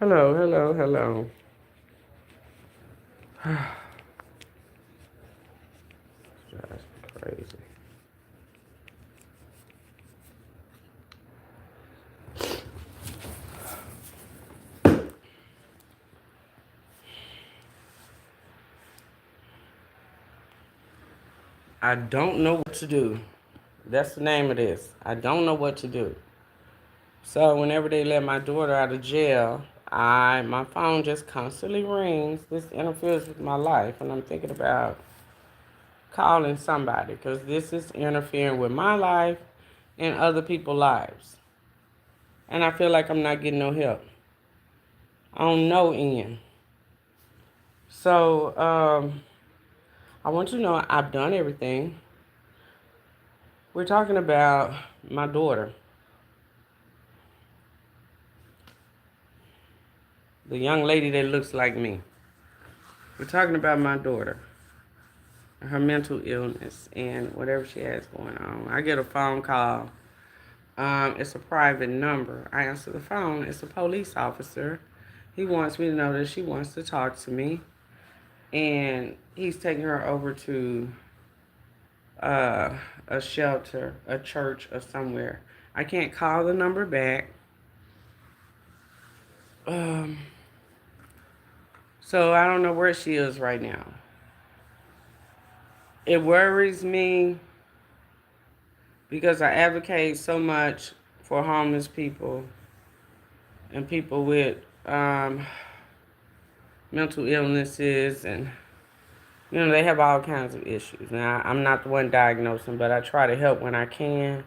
Hello, hello, hello. That's crazy. I don't know what to do. That's the name of this. I don't know what to do. So whenever they let my daughter out of jail, my phone just constantly rings. This interferes with my life, and I'm thinking about calling somebody because this is interfering with my life and other people's lives. And I feel like I'm not getting no help on no end. So I want you to know I've done everything. We're talking about my daughter, the young lady that looks like me. We're talking about my daughter, her mental illness, and whatever she has going on. I get a phone call. It's a private number. I answer the phone. It's a police officer. He wants me to know that she wants to talk to me, and he's taking her over to uh, a shelter, a church, or somewhere. I can't call the number back. Um, so I don't know where she is right now. It worries me because I advocate so much for homeless people and people with mental illnesses, and they have all kinds of issues. Now I'm not the one diagnosing, but I try to help when I can.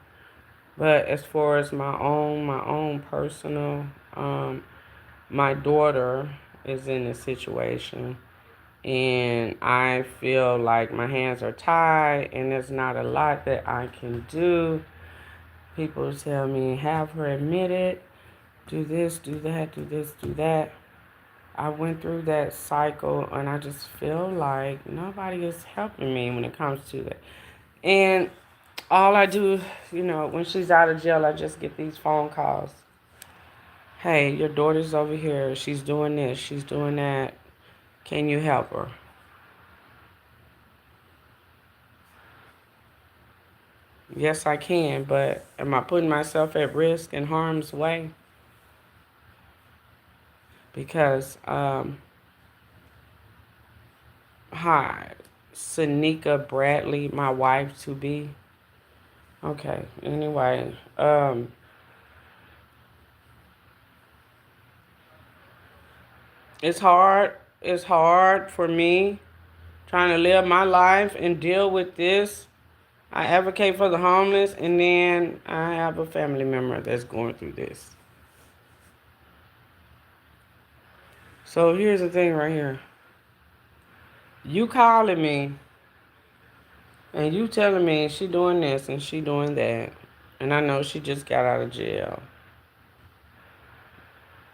But as far as my own personal, my daughter is in a situation, and I feel like my hands are tied, and there's not a lot that I can do. People tell me, have her admitted, do this, do that, do this, do that. I went through that cycle, and I just feel like nobody is helping me when it comes to that. And all I do, when she's out of jail, I just get these phone calls. Hey, your daughter's over here. She's doing this. She's doing that. Can you help her? Yes, I can, but am I putting myself at risk and harm's way? Because, hi, Sanika Bradley, my wife to be. Okay, anyway, it's hard. It's hard for me trying to live my life and deal with this. I advocate for the homeless, and then I have a family member that's going through this. So here's the thing right here. You calling me and you telling me she doing this and she doing that. And I know she just got out of jail.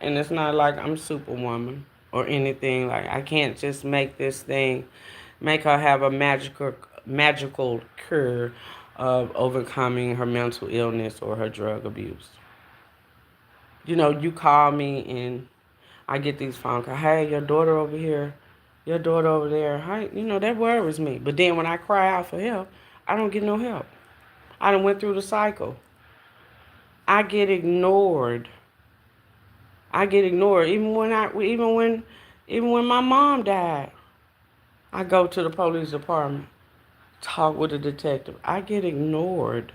And it's not like I'm Superwoman or anything. Like, I can't just make her have a magical cure of overcoming her mental illness or her drug abuse. You call me and I get these phone calls. Hey, your daughter over here, your daughter over there. Hey, that worries me. But then when I cry out for help, I don't get no help. I done went through the cycle. I get ignored. I get ignored. Even when my mom died, I go to the police department, talk with the detective. I get ignored.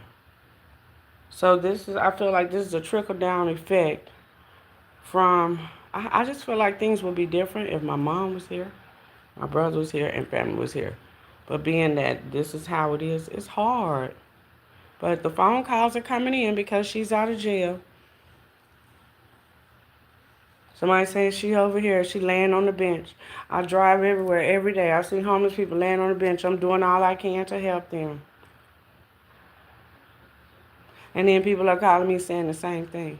So I feel like this is a trickle down effect from. I just feel like things would be different if my mom was here, my brother was here, and family was here. But being that this is how it is, it's hard. But the phone calls are coming in because she's out of jail. Somebody saying she over here, she laying on the bench. I drive everywhere every day. I see homeless people laying on the bench. I'm doing all I can to help them. And then people are calling me saying the same thing.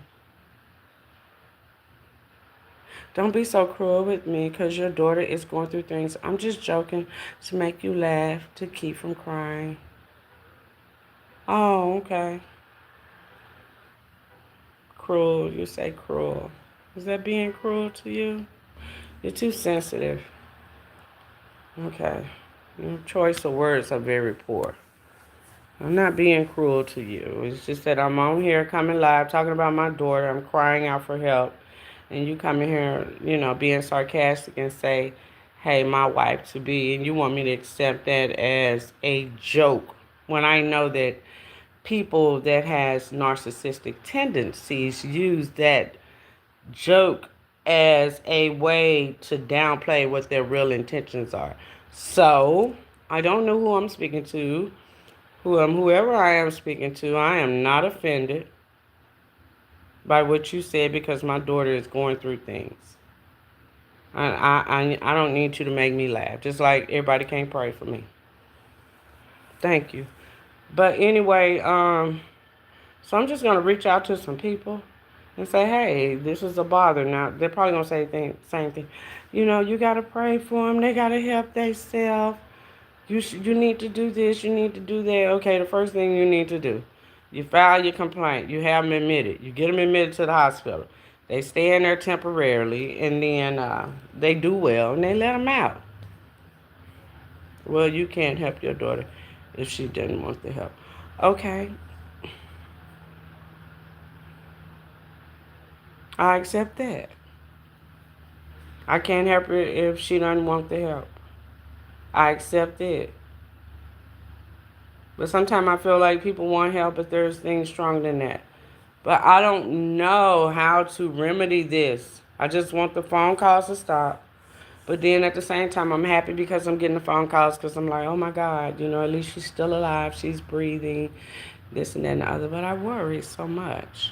Don't be so cruel with me because your daughter is going through things. I'm just joking to make you laugh, to keep from crying. Oh, okay. Cruel. You say cruel. Is that being cruel to you? You're too sensitive. Okay. Your choice of words are very poor. I'm not being cruel to you. It's just that I'm on here coming live talking about my daughter. I'm crying out for help. And you come in here, being sarcastic and say, hey, my wife to be, and you want me to accept that as a joke when I know that people that has narcissistic tendencies use that joke as a way to downplay what their real intentions are. So, I don't know who I'm speaking to, whoever I am speaking to, I am not offended by what you said because my daughter is going through things. I don't need you to make me laugh. Just like everybody can't pray for me. Thank you. But anyway, so I'm just gonna reach out to some people and say, hey, this is a bother. Now they're probably gonna say the same thing. You gotta pray for them. They gotta help themselves. You need to do this. You need to do that. Okay, the first thing you need to do, you file your complaint. You have them admitted. You get them admitted to the hospital. They stay in there temporarily, and then they do well, and they let them out. Well, you can't help your daughter if she didn't want the help. Okay, I accept that. I can't help her if she doesn't want the help. I accept it. But sometimes I feel like people want help, but there's things stronger than that. But I don't know how to remedy this. I just want the phone calls to stop. But then at the same time, I'm happy because I'm getting the phone calls because I'm like, oh my God, at least she's still alive. She's breathing, this and that and the other. But I worry so much.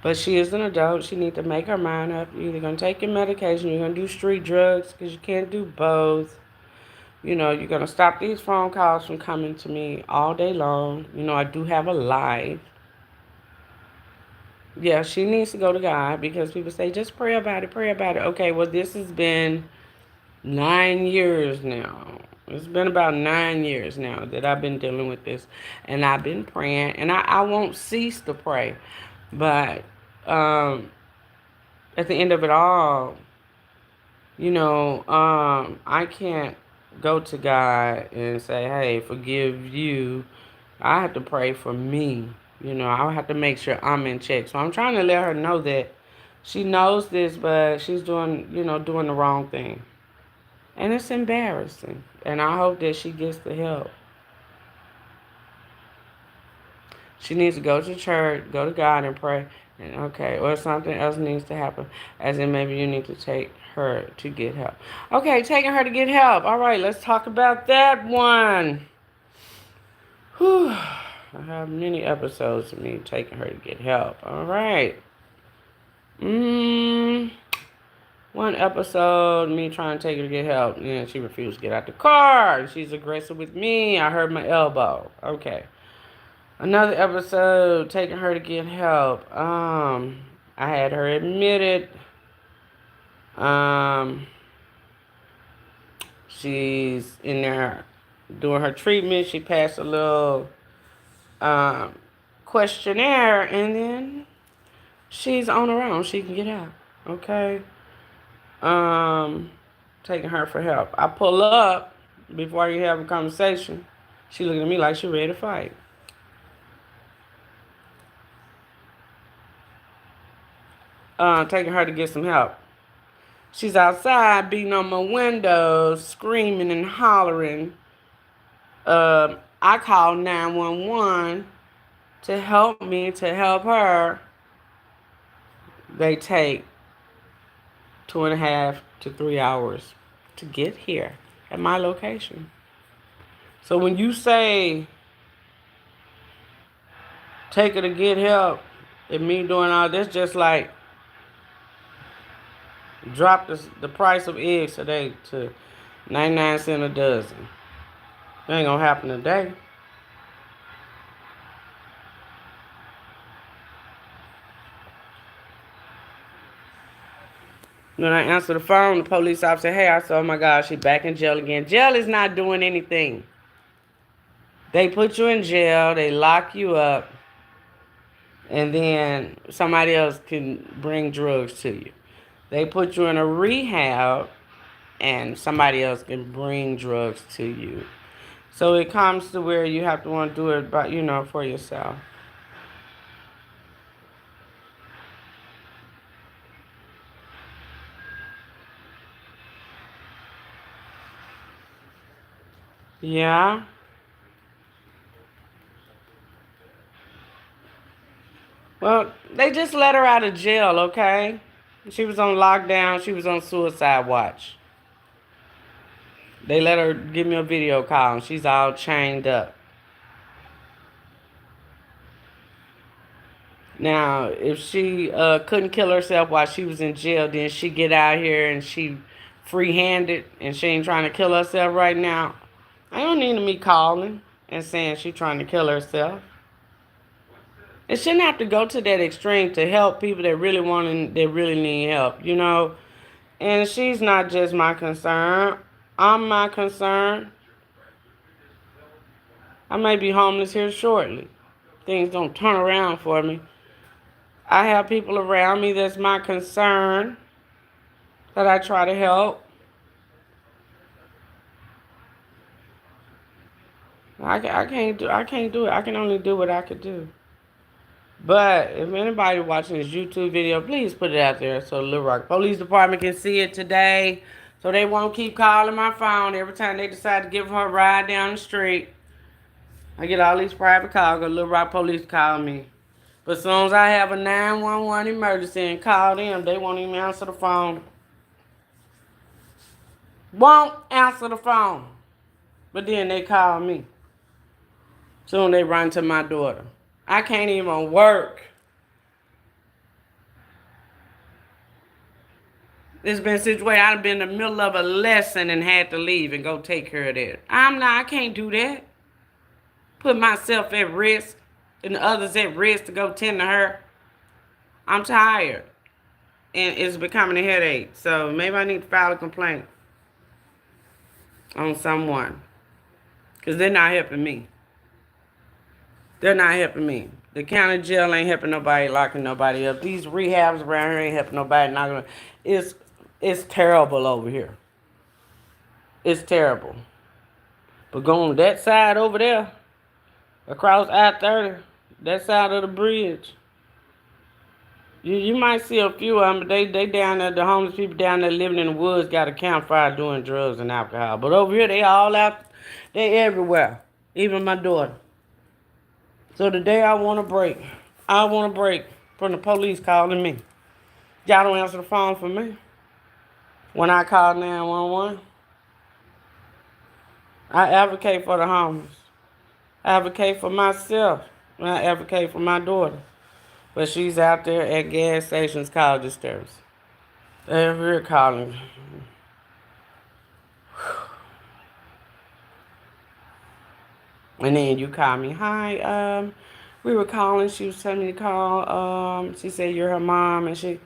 But she is an adult. She needs to make her mind up. You're either going to take your medication, you're going to do street drugs because you can't do both. You're going to stop these phone calls from coming to me all day long. I do have a life. Yeah, she needs to go to God because people say, just pray about it, pray about it. Okay, well, this has been 9 years now. It's been about 9 years now that I've been dealing with this. And I've been praying. And I won't cease to pray. But at the end of it all, I can't go to God and say, hey, forgive you. I have to pray for me. I have to make sure I'm in check. So I'm trying to let her know that she knows this, but she's doing the wrong thing. And it's embarrassing. And I hope that she gets the help. She needs to go to church, go to God and pray. And okay, or something else needs to happen. As in maybe you need to take her to get help. Okay, taking her to get help. All right, let's talk about that one. Whew. I have many episodes of me taking her to get help. All right. One episode, me trying to take her to get help. And she refused to get out the car. She's aggressive with me. I hurt my elbow. Okay. Another episode, taking her to get help. I had her admitted. She's in there doing her treatment. She passed a little questionnaire, and then she's on her own. She can get out. Okay. Taking her for help. I pull up before you have a conversation. She looking at me like she ready to fight. Taking her to get some help. She's outside beating on my window, screaming and hollering. I called 911 to help me, to help her. They take 2.5 to 3 hours to get here at my location. So when you say take her to get help, and me doing all this, just like drop the price of eggs today to 99 cents a dozen. It ain't gonna happen today. When I answer the phone, the police officer said, hey, I said, oh my God, she's back in jail again. Jail is not doing anything. They put you in jail, they lock you up, and then somebody else can bring drugs to you. They put you in a rehab, and somebody else can bring drugs to you. So it comes to where you have to want to do it, but for yourself. Yeah. Well, they just let her out of jail, okay? She was on lockdown. She was on suicide watch. They let her give me a video call, and she's all chained up. Now, if she couldn't kill herself while she was in jail, then she get out here and she free-handed and she ain't trying to kill herself right now. I don't need me calling and saying she trying to kill herself. It shouldn't have to go to that extreme to help people that really need help. And she's not just my concern. I'm my concern. I may be homeless here shortly. Things don't turn around for me. I have people around me that's my concern that I try to help. I can't do it. I can only do what I could do. But if anybody watching this YouTube video, please put it out there so Little Rock Police Department can see it today, so they won't keep calling my phone every time they decide to give her a ride down the street. I get all these private calls because Little Rock Police call me. But as soon as I have a 911 emergency and call them, they won't even answer the phone. Won't answer the phone. But then they call me. Soon they run to my daughter. I can't even work. It's been a situation I've been in the middle of a lesson and had to leave and go take care of that. I can't do that. Put myself at risk and the others at risk to go tend to her. I'm tired. And it's becoming a headache. So maybe I need to file a complaint on someone. Because they're not helping me. They're not helping me. The county jail ain't helping nobody, locking nobody up. These rehabs around here ain't helping nobody. It's terrible over here. It's terrible. But going that side over there, across I-30, that side of the bridge, you might see a few of them, but they down there, the homeless people down there living in the woods got a campfire doing drugs and alcohol. But over here, they all out, they everywhere. Even my daughter. So today I want a break. I want a break from the police calling me. Y'all don't answer the phone for me. When I call 911, I advocate for the homeless. I advocate for myself. And I advocate for my daughter. But she's out there at gas stations calling disturbance. They're here calling. And then you call me, hi, we were calling, she was telling me to call, she said you're her mom, and she,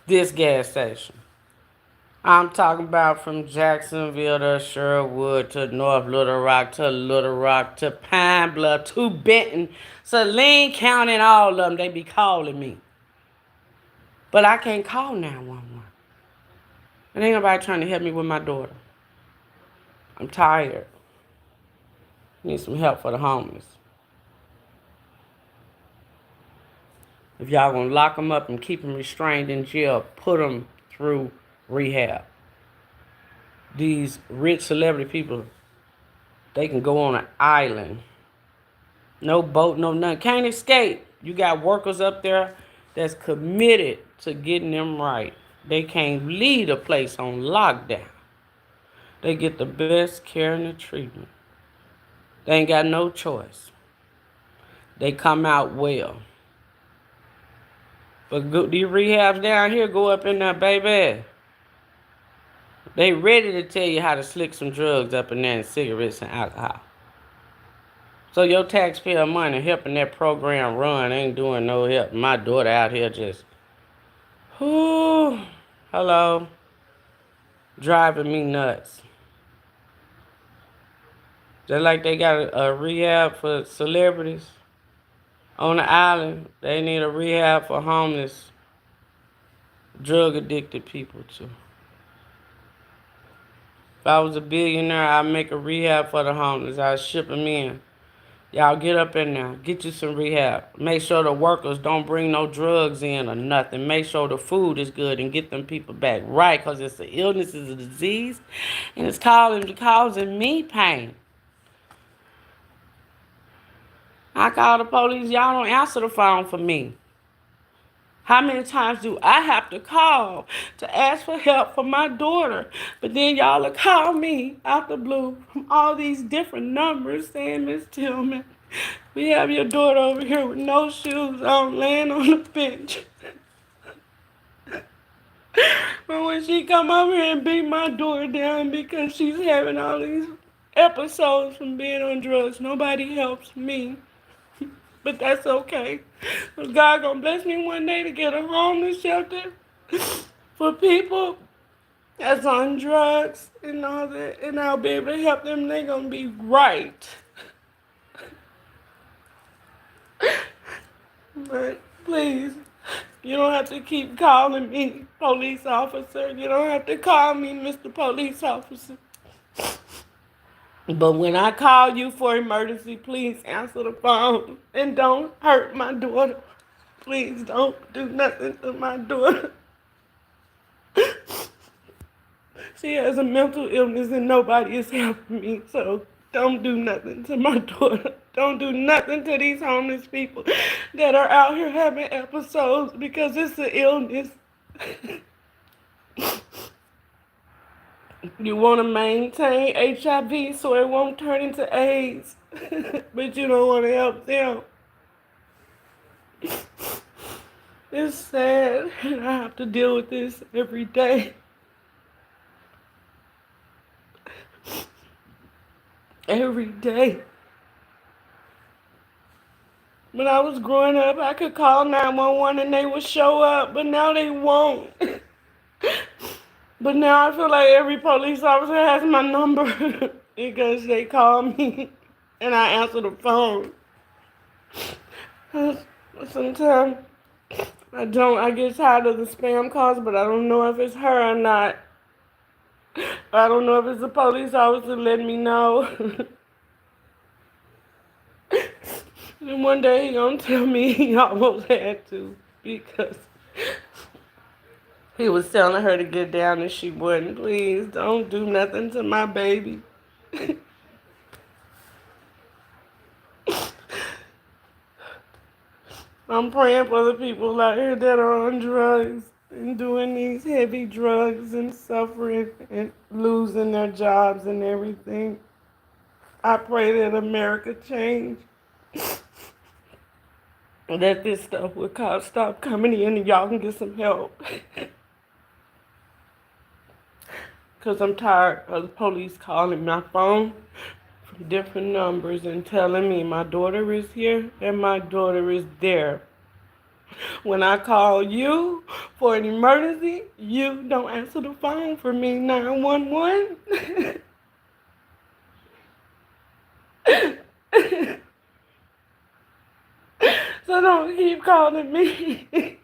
this gas station. I'm talking about from Jacksonville to Sherwood to North Little Rock to Pine Bluff to Benton, Saline County, and all of them, they be calling me. But I can't call 911. And ain't nobody trying to help me with my daughter. I'm tired. Need some help for the homeless. If y'all gonna lock them up and keep them restrained in jail, put them through rehab. These rich celebrity people, they can go on an island. No boat, no nothing. Can't escape. You got workers up there that's committed to getting them right. They can't leave a place on lockdown. They get the best care and the treatment. They ain't got no choice. They come out well. But these rehabs down here, go up in there, baby. They ready to tell you how to slick some drugs up in there and cigarettes and alcohol. So your taxpayer money helping that program run ain't doing no help. My daughter out here just, hello, driving me nuts. Just like they got a rehab for celebrities on the island, they need a rehab for homeless, drug addicted people too. If I was a billionaire, I'd make a rehab for the homeless. I'd ship them in. Y'all get up in there. Get you some rehab. Make sure the workers don't bring no drugs in or nothing. Make sure the food is good and get them people back right, because it's an illness, it's a disease, and it's causing me pain. I call the police. Y'all don't answer the phone for me. How many times do I have to call to ask for help for my daughter? But then y'all will call me out the blue from all these different numbers saying, Miss Tillman, we have your daughter over here with no shoes on, laying on the bench. But when she come over here and beat my daughter down because she's having all these episodes from being on drugs, nobody helps me. But that's okay. God gonna bless me one day to get a homeless shelter for people that's on drugs and all that, and I'll be able to help them. They gonna be right. But please, you don't have to keep calling me police officer. You don't have to call me Mr. Police Officer. But when I call you for emergency, please answer the phone and don't hurt my daughter. Please don't do nothing to my daughter. She has a mental illness and nobody is helping me. So don't do nothing to my daughter. Don't do nothing to these homeless people that are out here having episodes because it's an illness. You want to maintain HIV so it won't turn into AIDS, but you don't want to help them. It's sad, and I have to deal with this every day. Every day. When I was growing up, I could call 911 and they would show up, but now they won't. But now I feel like every police officer has my number because they call me and I answer the phone. Sometimes I get tired of the spam calls, but I don't know if it's her or not. I don't know if it's the police officer letting me know. And one day he gonna tell me he almost had to because he was telling her to get down and she wouldn't. Please don't do nothing to my baby. I'm praying for the people out here that are on drugs and doing these heavy drugs and suffering and losing their jobs and everything. I pray that America change. That this stuff will stop coming in and y'all can get some help. Because I'm tired of the police calling my phone from different numbers and telling me my daughter is here and my daughter is there. When I call you for an emergency, you don't answer the phone for me, 911. So don't keep calling me.